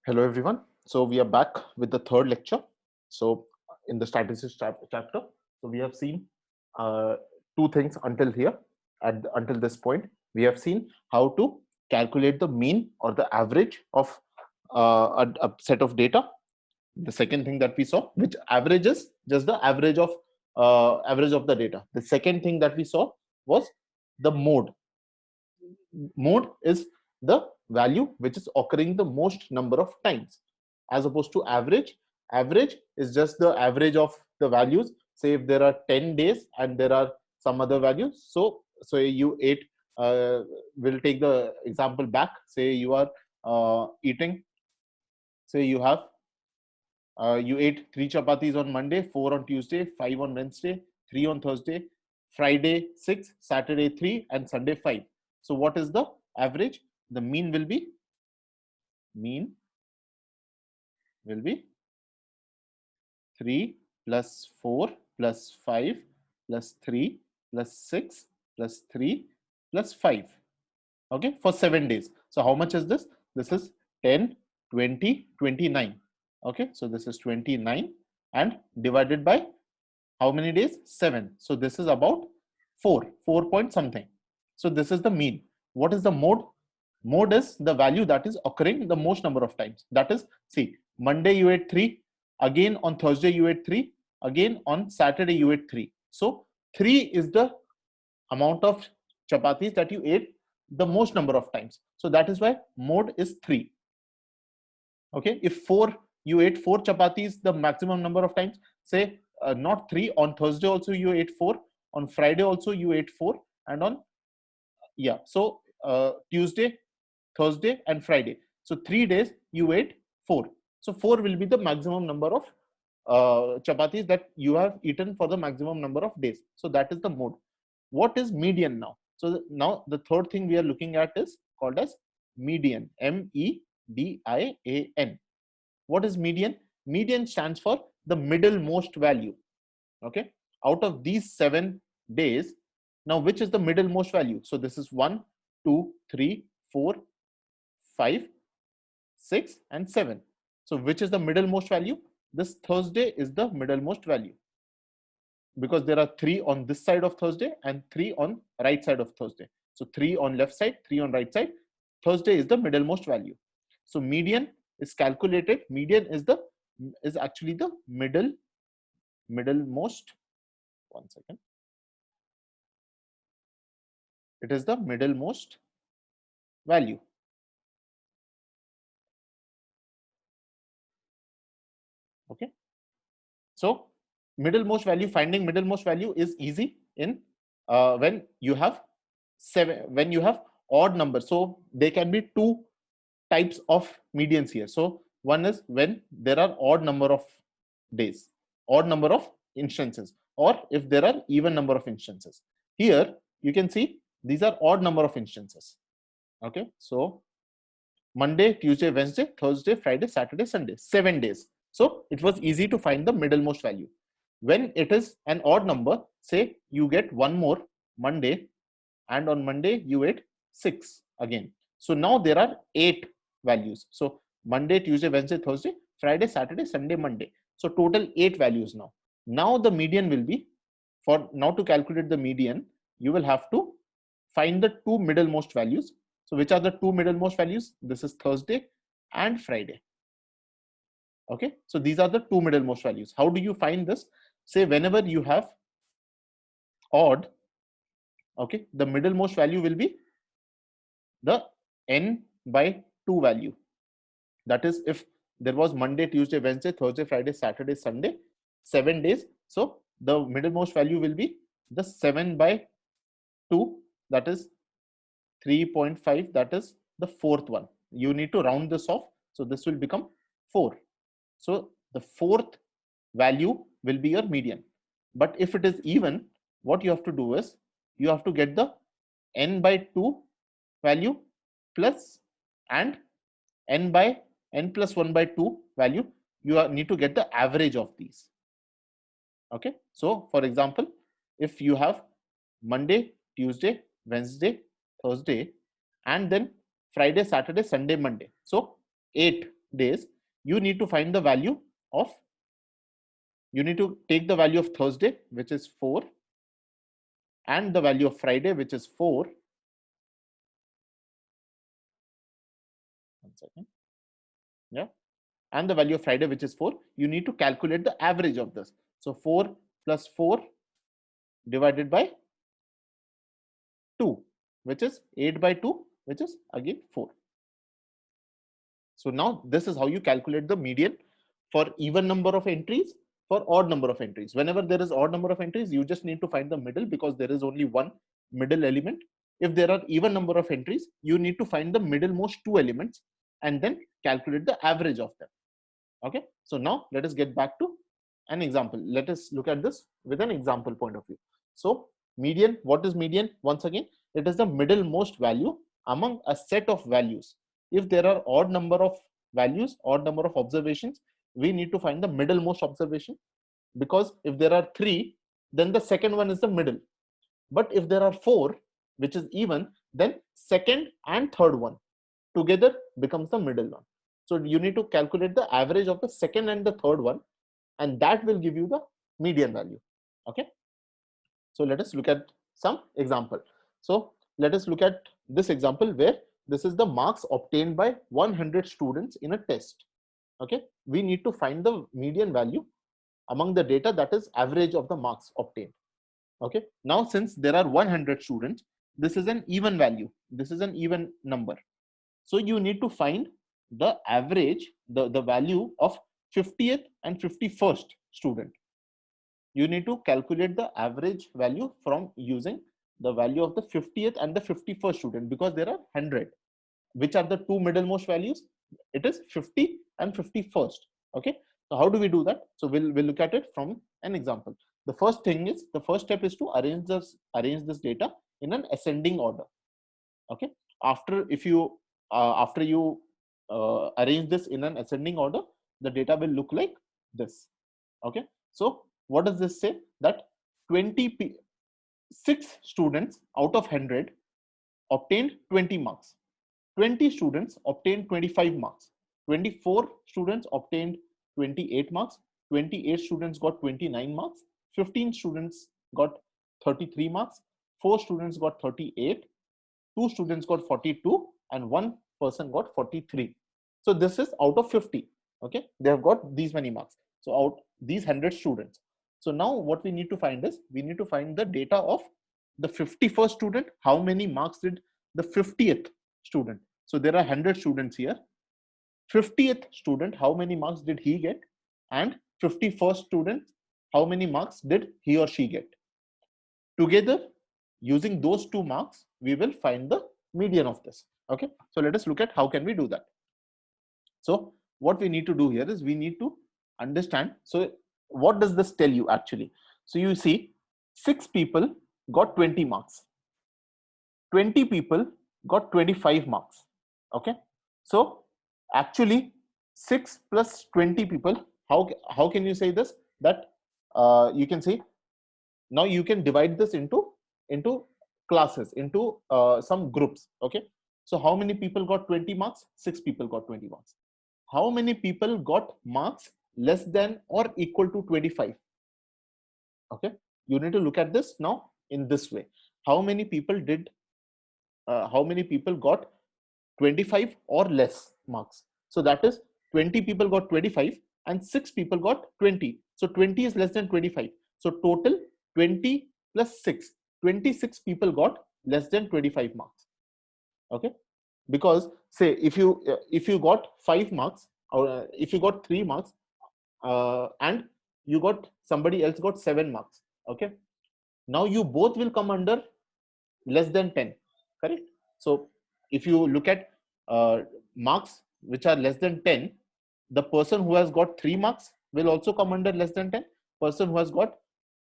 Hello everyone. So we are back with the third lecture. So in the statistics chapter, so we have seen uh, two things until here. Until this point, we have seen how to calculate the mean or the average of a set of data. The second thing that we saw, which averages just the average of the data. The second thing that we saw was the mode. Mode is the value which is occurring the most number of times, as opposed to average. Average is just the average of the values. Say if there are 10 days and there are some other values, so you ate, we'll take the example back. Say you are eating, say you ate 3 chapatis on Monday, 4 on Tuesday, 5 on Wednesday, 3 on Thursday, Friday 6, Saturday 3, and Sunday 5. So what is the average? The mean will be 3 plus 4 plus 5 plus 3 plus 6 plus 3 plus 5. Okay, for 7 days. So how much is this? This is 10, 20, 29. Okay, so this is 29 and divided by how many days? 7. So this is about 4 point something. So this is the mean. What is the mode? Mode is the value that is occurring the most number of times. That is, see, Monday you ate 3, again on Thursday you ate 3, again on Saturday you ate 3. So 3 is the amount of chapatis that you ate the most number of times. So that is why mode is 3. Okay, if 4, you ate 4 chapatis the maximum number of times. Say not 3, on Thursday also you ate 4, on Friday also you ate 4, and on so Tuesday, Thursday and Friday, so 3 days you ate 4. So 4 will be the maximum number of chapatis that you have eaten for the maximum number of days. So that is the mode. What is median now? So now the third thing we are looking at is called as median. MEDIAN. What is median? Median stands for the middlemost value. Okay, out of these 7 days, now which is the middlemost value? So this is 1, 2, 3, 4, 5, 6 and 7. So which is the middlemost value? This Thursday is the middlemost value, because there are 3 on this side of Thursday and 3 on right side of Thursday. So 3 on left side, 3 on right side. Thursday is the middlemost value. So median is calculated. Median is actually the middlemost. One second. It is the middlemost value. Okay. So finding middlemost value is easy in when you have odd numbers. So there can be two types of medians here. So one is when there are odd number of days, odd number of instances, or if there are even number of instances. Here you can see these are odd number of instances. Okay, so Monday, Tuesday, Wednesday, Thursday, Friday, Saturday, Sunday, 7 days. So it was easy to find the middlemost value. When it is an odd number, say you get one more Monday, and on Monday you ate 6 again. So now there are 8 values. So Monday, Tuesday, Wednesday, Thursday, Friday, Saturday, Sunday, Monday. So total 8 values now. Now the median will be, for now to calculate the median, you will have to find the two middlemost values. So which are the two middlemost values? This is Thursday and Friday. Okay, so these are the two middlemost values. How do you find this? Say whenever you have odd, okay, the middlemost value will be the n by 2 value. That is, if there was Monday, Tuesday, Wednesday, Thursday, Friday, Saturday, Sunday, 7 days. So the middlemost value will be the 7 by 2, that is 3.5, that is the fourth one. You need to round this off. So this will become 4. So the fourth value will be your median. But if it is even, what you have to do is you have to get the n by 2 value plus and n plus 1 by 2 value. You need to get the average of these. Okay, so for example, if you have Monday, Tuesday, Wednesday, Thursday, and then Friday, Saturday, Sunday, Monday, so 8 days, you need to find the value of, you need to take the value of Thursday, which is 4, and the value of Friday, which is 4. One second. Yeah. And the value of Friday, which is 4. You need to calculate the average of this. So 4 plus 4 divided by 2, which is 8 by 2, which is again 4. So now this is how you calculate the median for even number of entries, for odd number of entries. Whenever there is odd number of entries, you just need to find the middle, because there is only one middle element. If there are even number of entries, you need to find the middlemost 2 elements and then calculate the average of them. Okay, so now let us get back to an example. Let us look at this with an example point of view. So median, what is median? Once again, it is the middlemost value among a set of values. If there are odd number of values, odd number of observations, we need to find the middlemost observation, because if there are 3, then the second one is the middle. But if there are 4, which is even, then second and third one together becomes the middle one. So you need to calculate the average of the second and the third one, and that will give you the median value. Okay, so let us look at some example. So let us look at this example where this is the marks obtained by 100 students in a test. Okay, we need to find the median value among the data, that is average of the marks obtained. Okay, now since there are 100 students, this is an even value, this is an even number. So you need to find the average, the value of 50th and 51st student. You need to calculate the average value from using the value of the 50th and the 51st student, because there are 100. Which are the two middlemost values? It is 50 and 51st. Okay, so how do we do that? So we'll look at it from an example. The first step is to arrange this data in an ascending order. Okay, after you arrange this in an ascending order, the data will look like this. Okay, so what does this say? That 26 students out of 100 obtained 20 marks, 20 students obtained 25 marks, 24 students obtained 28 marks, 28 students got 29 marks, 15 students got 33 marks, 4 students got 38, 2 students got 42, and 1 person got 43. So this is out of 50. Okay, they have got these many marks. So out these 100 students. So now what we need to find is, we need to find the data of the 51st student. How many marks did the 50th student? So there are 100 students here. 50th student, how many marks did he get? And 51st student, how many marks did he or she get? Together, using those 2 marks, we will find the median of this. Okay, so let us look at how can we do that. So what we need to do here is, we need to understand, so what does this tell you actually? So you see, 6 people got 20 marks, 20 people got 25 marks. Okay, so actually 6 plus 20 people, how can you say this? That you can say, now you can divide this into classes, into some groups. Okay, so how many people got 20 marks? 6 people got 20 marks. How many people got marks less than or equal to 25? Okay, you need to look at this now in this way. How many people got 25 or less marks? So that is 20 people got 25 and 6 people got 20. So 20 is less than 25. So total 20 plus 6, 26 people got less than 25 marks. Okay, because say if you got 5 marks, or if you got 3 marks, and you got, somebody else got 7 marks. Okay, now you both will come under less than 10, correct? So if you look at marks which are less than 10, the person who has got 3 marks will also come under less than 10. Person who has got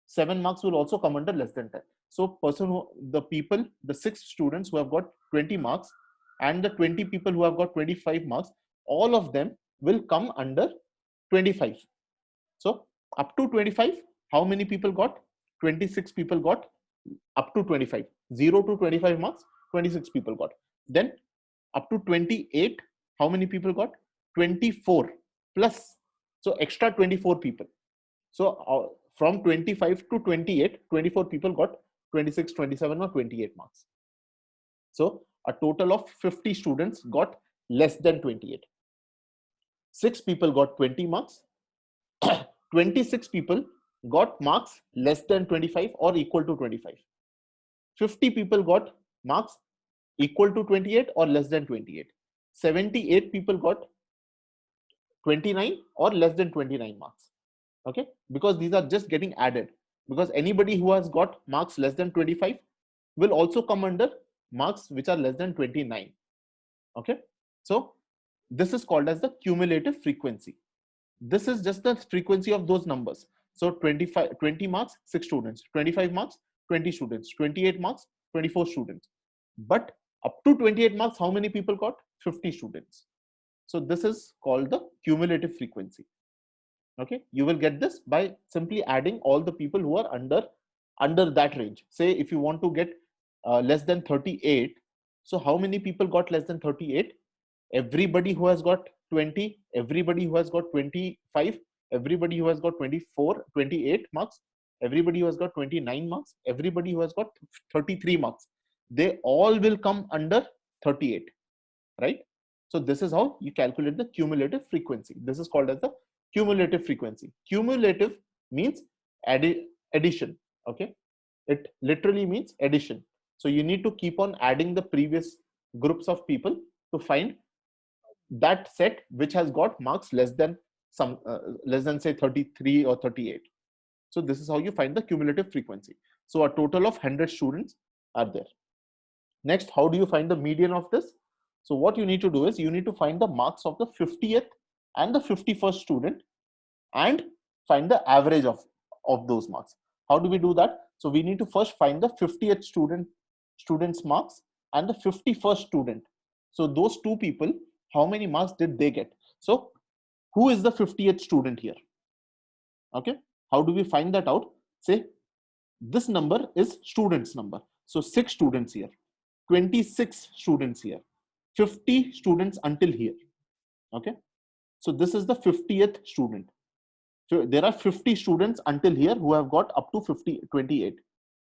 7 marks will also come under less than 10. So the 6 students who have got 20 marks and the 20 people who have got 25 marks, all of them will come under 25. So up to 25, how many people got? 26 people got up to 25. 0 to 25 marks, 26 people got. Then up to 28, how many people got? 24 plus, so extra 24 people. So from 25 to 28, 24 people got 26, 27 or 28 marks. So a total of 50 students got less than 28. 6 people got 20 marks. 26 people got marks less than 25 or equal to 25. 50 people got marks equal to 28 or less than 28. 78 people got 29 or less than 29 marks. Okay, because these are just getting added, because anybody who has got marks less than 25 will also come under marks which are less than 29. Okay, so this is called as the cumulative frequency. This is just the frequency of those numbers. So 20 marks, 6 students, 25 marks, 20 students, 28 marks, 24 students. But up to 28 marks, how many people got? 50 students. So this is called the cumulative frequency. Okay, you will get this by simply adding all the people who are under that range. Say if you want to get less than 38, so how many people got less than 38? Everybody who has got 20, everybody who has got 25, everybody who has got 24, 28 marks, everybody who has got 29 marks, everybody who has got 33 marks, they all will come under 38, right? So this is how you calculate the cumulative frequency. This is called as the cumulative frequency. Cumulative means addition. Okay, it literally means addition. So you need to keep on adding the previous groups of people to find that set which has got marks less than say 33 or 38. So this is how you find the cumulative frequency. So a total of 100 students are there. Next, how do you find the median of this? So what you need to do is you need to find the marks of the 50th and the 51st student and find the average of those marks. How do we do that? So we need to first find the 50th student's marks and the 51st student. So those two people, how many marks did they get? So who is the 50th student here? Okay, how do we find that out? Say this number is students number. So 6 students here, 26 students here, 50 students until here. Okay, so this is the 50th student. So there are 50 students until here who have got up to 28.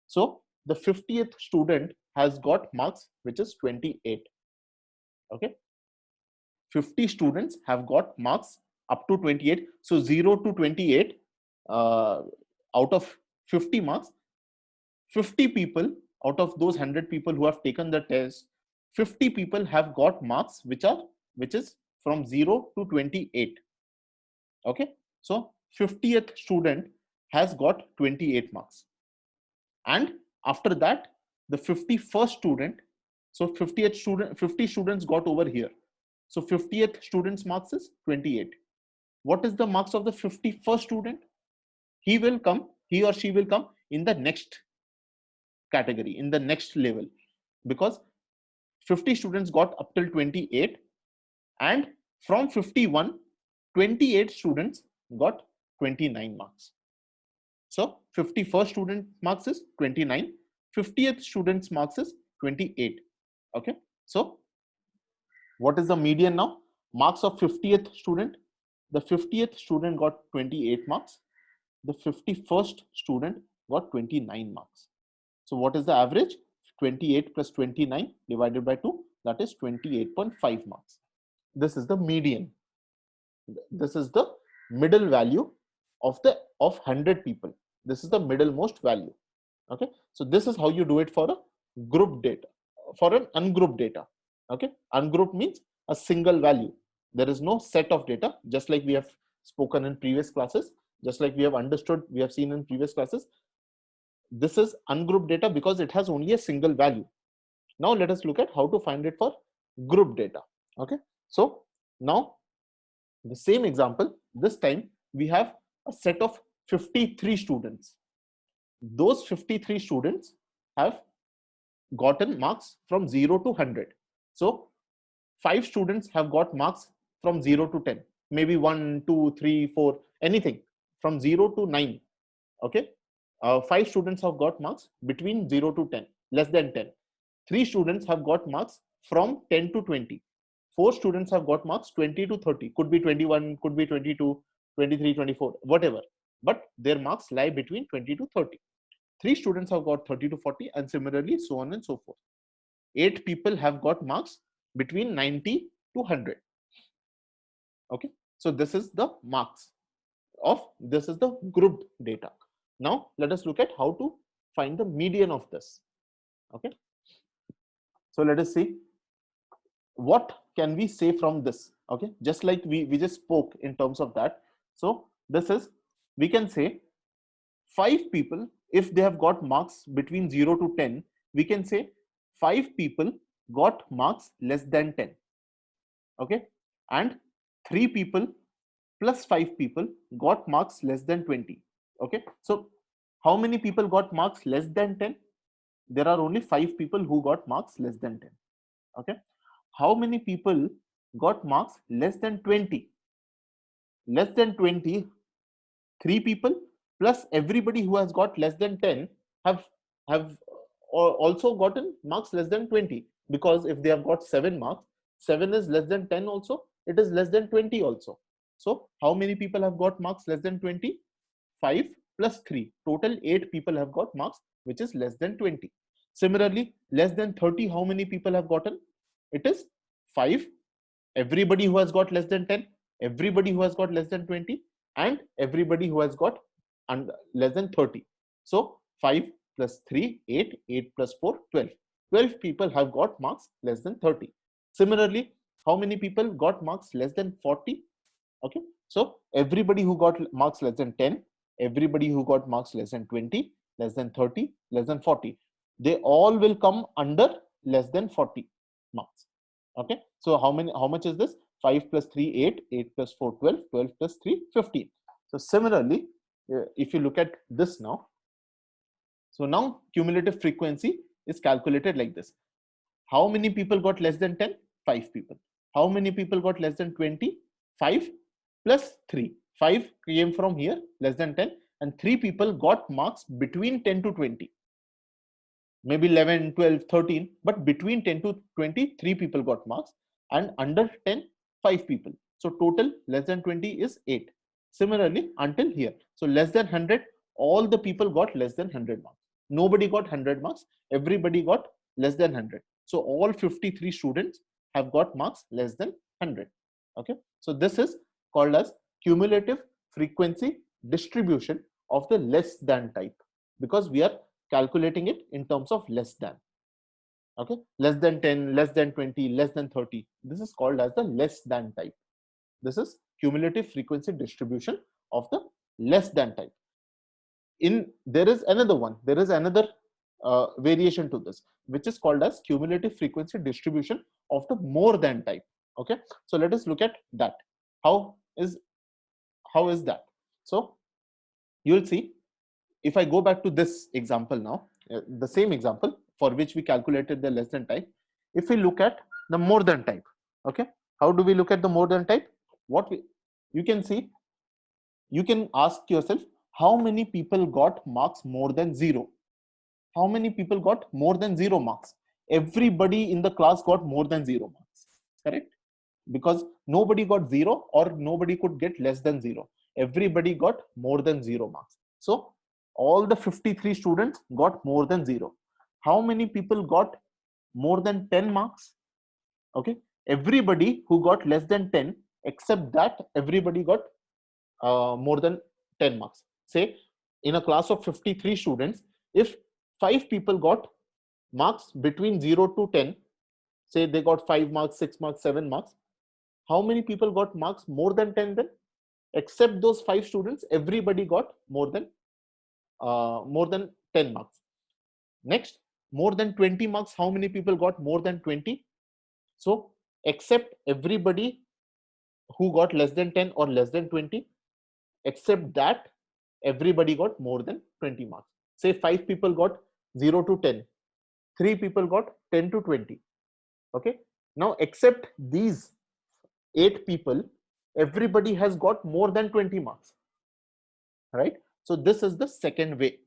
So the 50th student has got marks which is 28. Okay, 50 students have got marks up to 28. So 0 to 28, out of 50 marks, 50 people out of those 100 people who have taken the test, 50 people have got marks which is from 0 to 28. Okay, so 50th student has got 28 marks, and after that the 51st student, so 50th student, 50 students got over here, so 50th student's marks is 28. What is the marks of the 51st student? He or she will come in the next category, in the next level, because 50 students got up till 28, and from 51, 28 students got 29 marks. So 51st student marks is 29, 50th student's marks is 28. Okay, so what is the median now? Marks of 50th student. The 50th student got 28 marks. The 51st student got 29 marks. So what is the average? 28 plus 29 divided by 2, that is 28.5 marks. This is the median. This is the middle value of 100 people. This is the middlemost value. Okay, so this is how you do it for a group data, for an ungrouped data. Okay, ungrouped means a single value. There is no set of data, just like we have spoken in previous classes, just like we have understood, we have seen in previous classes. This is ungrouped data because it has only a single value. Now let us look at how to find it for group data. Okay, so now the same example, this time we have a set of 53 students. Those 53 students have gotten marks from 0 to 100. So 5 students have got marks from 0 to 10, maybe 1, 2, 3, 4, anything from 0 to 9. Okay, 5 students have got marks between 0 to 10, less than 10. 3 students have got marks from 10 to 20. 4 students have got marks 20 to 30, could be 21, could be 22, 23, 24, whatever, but their marks lie between 20 to 30. 3 students have got 30 to 40, and similarly so on and so forth. 8 people have got marks between 90 to 100. Okay, so this is the marks of, this is the grouped data. Now let us look at how to find the median of this. Okay, so let us see what can we say from this. Okay, just like we just spoke in terms of that. So this is, we can say 5 people, if they have got marks between 0 to 10, we can say 5 people got marks less than 10. Okay, and 3 people plus 5 people got marks less than 20. Okay, so how many people got marks less than 10? There are only 5 people who got marks less than 10. Okay, how many people got marks less than 20? Less than 20, 3 people plus everybody who has got less than 10 have also gotten marks less than 20, because if they have got 7 marks, 7 is less than 10 also, it is less than 20 also. So how many people have got marks less than 20? 5 plus 3, total 8 people have got marks which is less than 20. Similarly, less than 30, how many people have gotten? It is 5, everybody who has got less than 10, everybody who has got less than 20, and everybody who has got less than 30. So 5 plus 3, 8, 8 plus 4, 12. 12 people have got marks less than 30. Similarly, how many people got marks less than 40? Okay, so everybody who got marks less than 10, everybody who got marks less than 20, less than 30, less than 40, they all will come under less than 40 marks. Okay, so how much is this? 5 plus 3, 8, 8 plus 4, 12, 12 plus 3, 15. So similarly, if you look at this now, so now cumulative frequency is calculated like this. How many people got less than 10? 5 people. How many people got less than 20? 5 plus 3. 5 came from here, less than 10, and 3 people got marks between 10 to 20. Maybe 11, 12, 13, but between 10 to 20, 3 people got marks, and under 10, 5 people. So total less than 20 is 8. Similarly, until here. So less than 100, all the people got less than 100 marks. Nobody got 100 marks. Everybody got less than 100. So all 53 students have got marks less than 100. Okay. So this is called as cumulative frequency distribution of the less than type, because we are calculating it in terms of less than. Okay, less than 10, less than 20, less than 30. This is called as the less than type. This is cumulative frequency distribution of the less than type. There is another one. There is another variation to this, which is called as cumulative frequency distribution of the more than type. Okay, so let us look at that. How is that? So you will see, if I go back to this example now, the same example for which we calculated the less than type, if we look at the more than type, okay, how do we look at the more than type? You can see, you can ask yourself, how many people got marks more than 0? How many people got more than 0 marks? Everybody in the class got more than 0 marks, correct? Because nobody got 0 or nobody could get less than 0. Everybody got more than 0 marks. So all the 53 students got more than 0. How many people got more than 10 marks? Okay, everybody who got less than 10, except that everybody got more than 10 marks. Say in a class of 53 students, if 5 people got marks between 0 to 10, say they got 5 marks, 6 marks, 7 marks, how many people got marks more than 10 then? Except those 5 students, everybody got more than 10 marks. Next, more than 20 marks, how many people got more than 20? So except everybody who got less than 10 or less than 20, except that everybody got more than 20 marks. Say 5 people got 0 to 10, 3 people got 10 to 20. Okay, now except these 8 people, everybody has got more than 20 marks, right? So this is the second way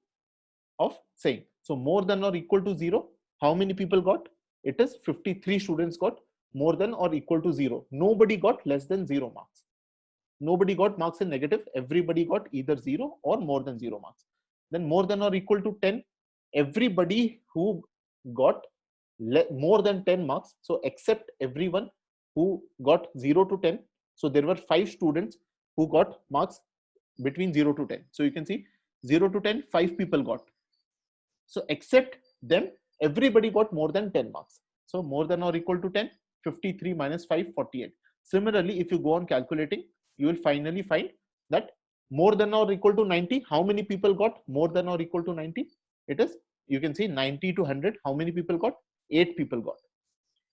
of saying. So more than or equal to 0, how many people got? It is 53 students got more than or equal to 0. Nobody got less than 0 marks. Nobody got marks in negative. Everybody got either 0 or more than 0 marks. Then more than or equal to 10, everybody who got more than 10 marks, so except everyone who got 0 to 10. So there were 5 students who got marks between 0 to 10. So you can see 0 to 10, 5 people got. So except them, everybody got more than 10 marks. So more than or equal to 10, 53 minus 5, 48. Similarly, if you go on calculating, you will finally find that more than or equal to 90, how many people got more than or equal to 90? It is, you can see 90 to 100, how many people got? 8 people got.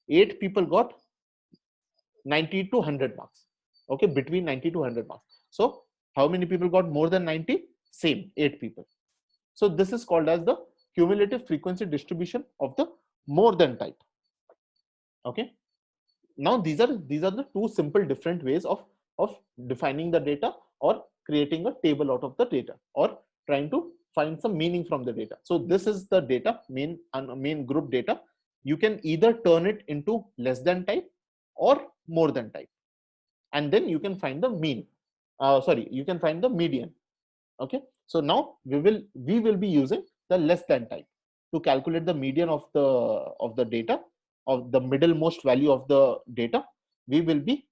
8 people got 90 to 100 marks. Okay, between 90 to 100 marks. So how many people got more than 90? Same, 8 people. So this is called as the cumulative frequency distribution of the more than type. Okay. Now these are the two simple different ways of defining the data or creating a table out of the data or trying to find some meaning from the data. So this is the data, main group data. You can either turn it into less than type or more than type, and then you can find the mean. You can find the median. Okay. So now we will be using the less than type to calculate the median of the data, of the middlemost value of the data. We will be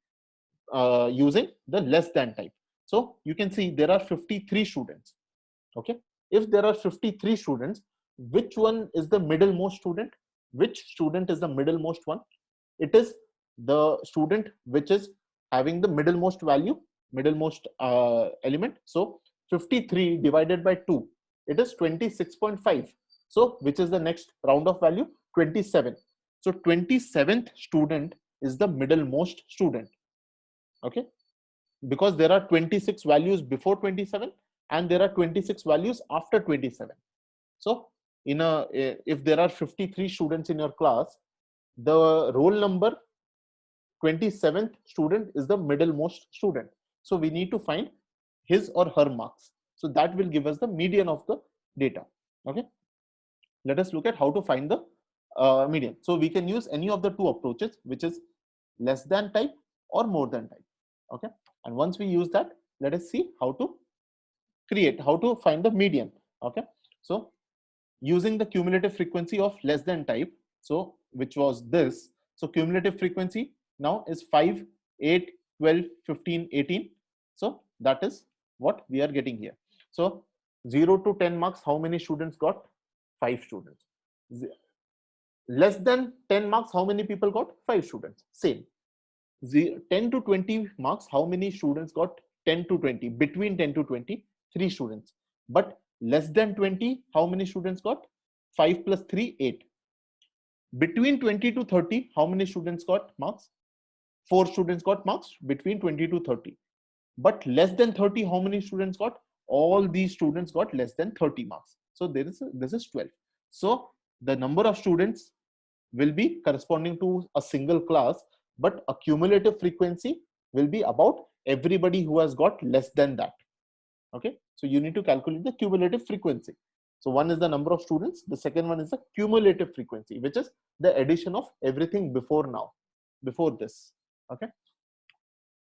using the less than type. So you can see there are 53 students. Okay. If there are 53 students, which one is the middlemost student? Which student is the middlemost one? It is the student which is having the middlemost value, middlemost element. So 53 divided by 2, it is 26.5. So which is the next round of value? 27. So 27th student is the middlemost student. Okay, because there are 26 values before 27 and there are 26 values after 27. So if there are 53 students in your class, the roll number 27th student is the middlemost student. So we need to find his or her marks. So that will give us the median of the data. Okay, let us look at how to find the median. So we can use any of the two approaches, which is less than type or more than type. Okay, and once we use that, let us see how to find the median. Okay, so using the cumulative frequency of less than type, so which was this. So cumulative frequency now is 5, 8, 12, 15, 18. So that is what we are getting here. So 0 to 10 marks, how many students got? 5 students. Less than 10 marks, how many people got? 5 students. Same. 10 to 20 marks, how many students got? 10 to 20. Between 10 to 20, 3 students. But less than 20, how many students got? 5 plus 3, 8. Between 20 to 30, how many students got marks? 4 students got marks between 20 to 30. But less than 30, how many students got? All these students got less than 30 marks. So this is 12. So the number of students will be corresponding to a single class, but a cumulative frequency will be about everybody who has got less than that. Okay, so you need to calculate the cumulative frequency. So one is the number of students, the second one is the cumulative frequency, which is the addition of everything before this. Okay,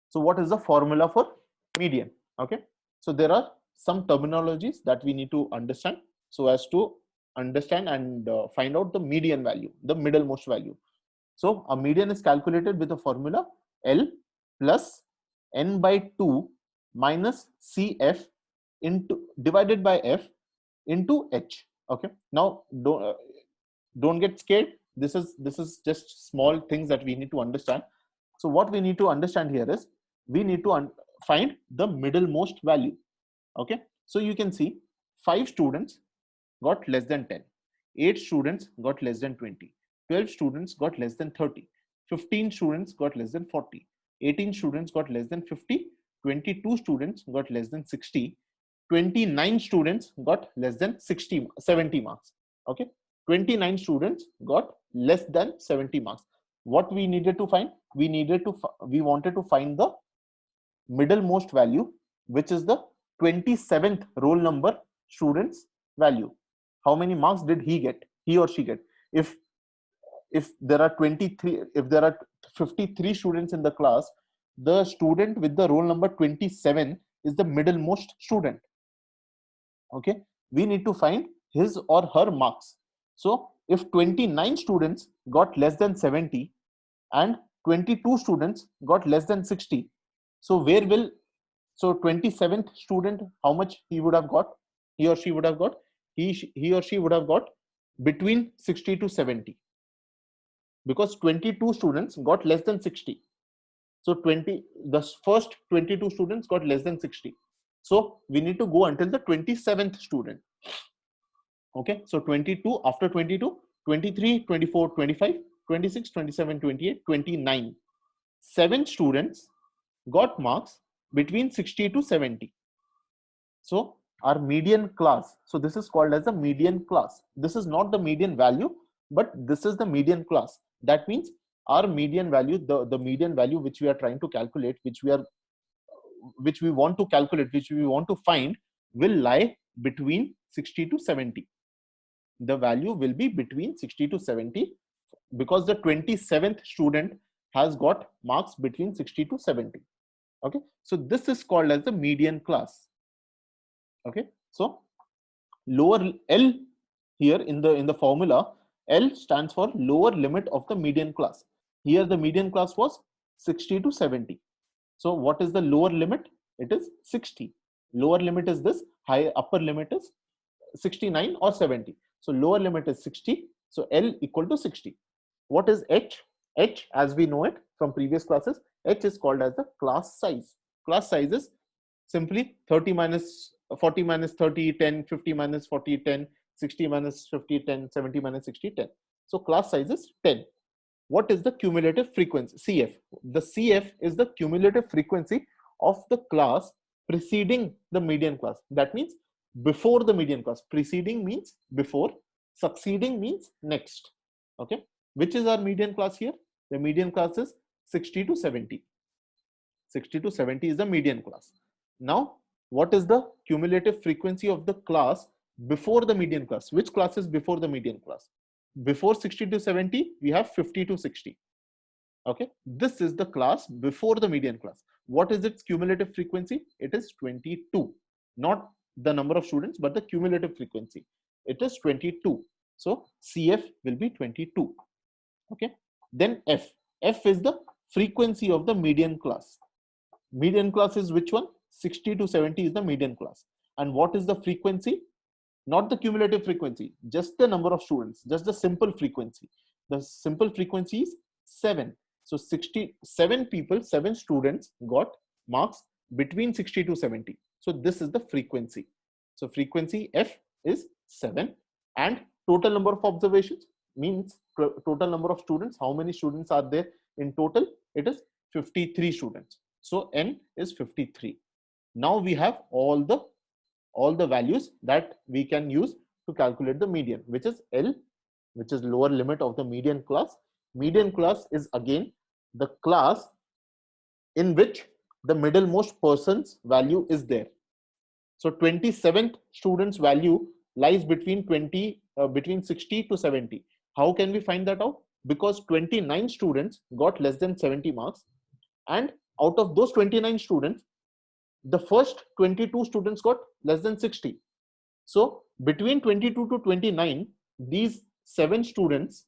so what is the formula for median? Okay, so there are some terminologies that we need to understand so as to understand and find out the median value, the middlemost value. So a median is calculated with the formula L plus n by 2 minus CF into divided by F into H. Okay, now don't get scared. This is just small things that we need to understand. So what we need to understand here is we need to find the middlemost value. Okay, so you can see 5 students got less than 10, 8 students got less than 20, 12 students got less than 30, 15 students got less than 40, 18 students got less than 50, 22 students got less than 60, 29 students got less than 70 marks. Okay, 29 students got less than 70 marks. What we needed to find? We wanted to find the middlemost value, which is the 27th roll number student's value. How many marks did he or she get? If if there are 23, if there are 53 students in the class, the student with the roll number 27 is the middlemost student. Okay, we need to find his or her marks. So if 29 students got less than 70 and 22 students got less than 60, so where will, so 27th student, how much he would have got, he or she would have got, he or she would have got between 60 to 70, because 22 students got less than 60. So the first 22 students got less than 60. So we need to go until the 27th student. Okay, so 22, after 22, 23, 24, 25, 26, 27, 28, 29. 7 students got marks between 60 to 70. So our median class, so this is called as the median class. This is not the median value, but this is the median class. That means our median value, the median value which we are trying to calculate, which we want to calculate, which we want to find, will lie between 60 to 70. The value will be between 60 to 70 because the 27th student has got marks between 60 to 70. Okay, so this is called as the median class. Okay, so lower L here in the formula, L stands for lower limit of the median class. Here the median class was 60 to 70. So what is the lower limit? It is 60. Lower limit is this, upper limit is 69 or 70. So lower limit is 60. So L equal to 60. What is H? H, as we know it from previous classes, H is called as the class size. Class size is simply 30 minus 40 minus 30, 10, 50 minus 40, 10, 60 minus 50, 10, 70 minus 60, 10. So class size is 10. What is the cumulative frequency? CF. The CF is the cumulative frequency of the class preceding the median class. That means before the median class. Preceding means before, succeeding means next. Okay, which is our median class here? The median class is 60 to 70. 60 to 70 is the median class. Now, what is the cumulative frequency of the class before the median class? Which class is before the median class? Before 60 to 70, we have 50 to 60. Okay, this is the class before the median class. What is its cumulative frequency? It is 22. Not the number of students, but the cumulative frequency. It is 22. So CF will be 22. Okay, then F. F is the frequency of the median class. Median class is which one? 60 to 70 is the median class. And what is the frequency? Not the cumulative frequency, just the number of students, just the simple frequency. The simple frequency is 7. So 67 people, 7 students got marks between 60 to 70. So this is the frequency. So frequency F is 7, and total number of observations means total number of students. How many students are there in total? It is 53 students. So N is 53. Now we have all the values that we can use to calculate the median, which is L, which is lower limit of the median class. Median class is again the class in which the middlemost person's value is there. So 27th student's value lies between 60 to 70. How can we find that out? Because 29 students got less than 70 marks, and out of those 29 students, the first 22 students got less than 60. So between 22 to 29, these 7 students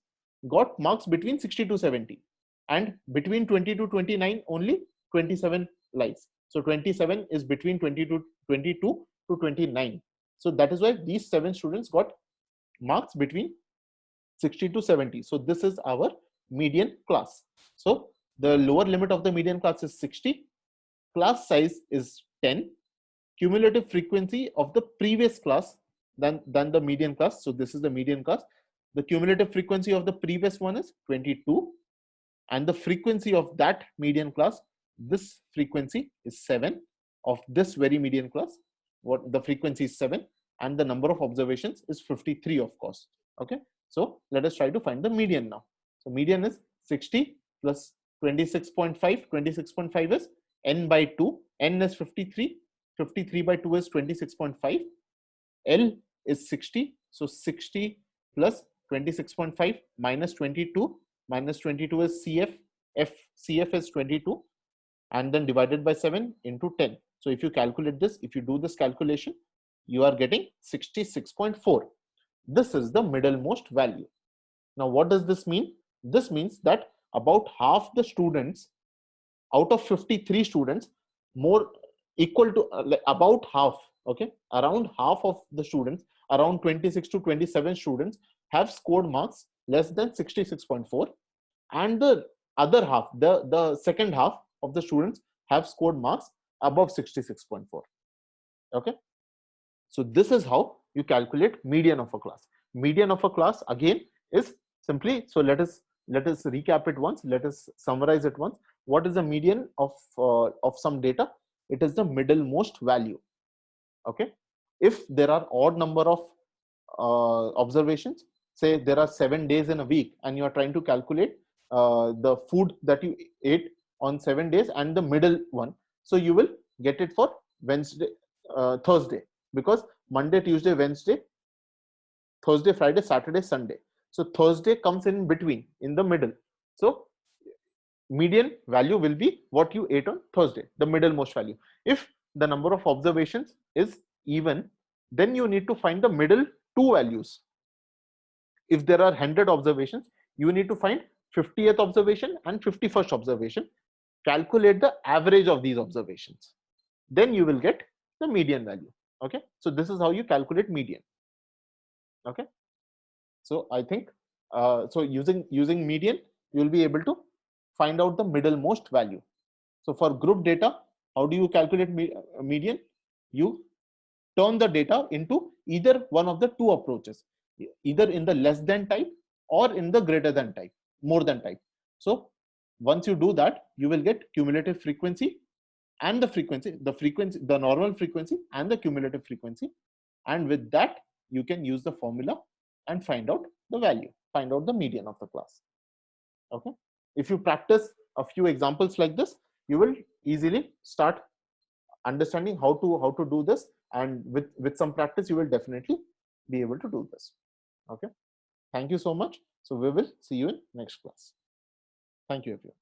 got marks between 60 to 70, and between 20 to 29 only 27 lies. So 27 is between 22 to 29. So that is why these 7 students got marks between 60 to 70. So this is our median class. So the lower limit of the median class is 60. Class size is 10. Cumulative frequency of the previous class than the median class. So this is the median class. The cumulative frequency of the previous one is 22. And the frequency of that median class, this frequency is 7 of this very median class. What the frequency is 7, and the number of observations is 53, of course. Okay, so let us try to find the median now. So median is 60 plus 26.5. 26.5 is n by 2. N is 53. 53 by 2 is 26.5. L is 60. So 60 plus 26.5 minus 22. Minus 22 is CF. CF is 22, and then divided by 7 into 10. So if you calculate this, if you do this calculation, you are getting 66.4. This is the middlemost value. Now, what does this mean? This means that about half the students out of 53 students, more equal to about half, okay, around half of the students, around 26 to 27 students have scored marks less than 66.4, and the other half, the second half of the students have scored marks above 66.4. Okay, so this is how you calculate median of a class. Median of a class again is simply, so let us recap it once, let us summarize it once. What is the median of some data? It is the middlemost value. Okay, if there are odd number of observations, say there are 7 days in a week, and you are trying to calculate the food that you ate on 7 days and the middle one, so you will get it for Wednesday, Thursday, because Monday, Tuesday, Wednesday, Thursday, Friday, Saturday, Sunday. So Thursday comes in between, in the middle. So median value will be what you ate on Thursday, the middlemost value. If the number of observations is even, then you need to find the middle two values. If there are 100 observations, you need to find 50th observation and 51st observation. Calculate the average of these observations. Then you will get the median value. Okay, so this is how you calculate median. Okay, so I think so using median, you will be able to find out the middlemost value. So for group data, how do you calculate median? You turn the data into either one of the two approaches, either in the less than type or in the greater than type, more than type. So once you do that, you will get cumulative frequency and the frequency, the normal frequency and the cumulative frequency. And with that, you can use the formula and find out the value, find out the median of the class. Okay. If you practice a few examples like this, you will easily start understanding how to do this, and with some practice, you will definitely be able to do this. Okay. Thank you so much. So we will see you in next class. Thank you, everyone.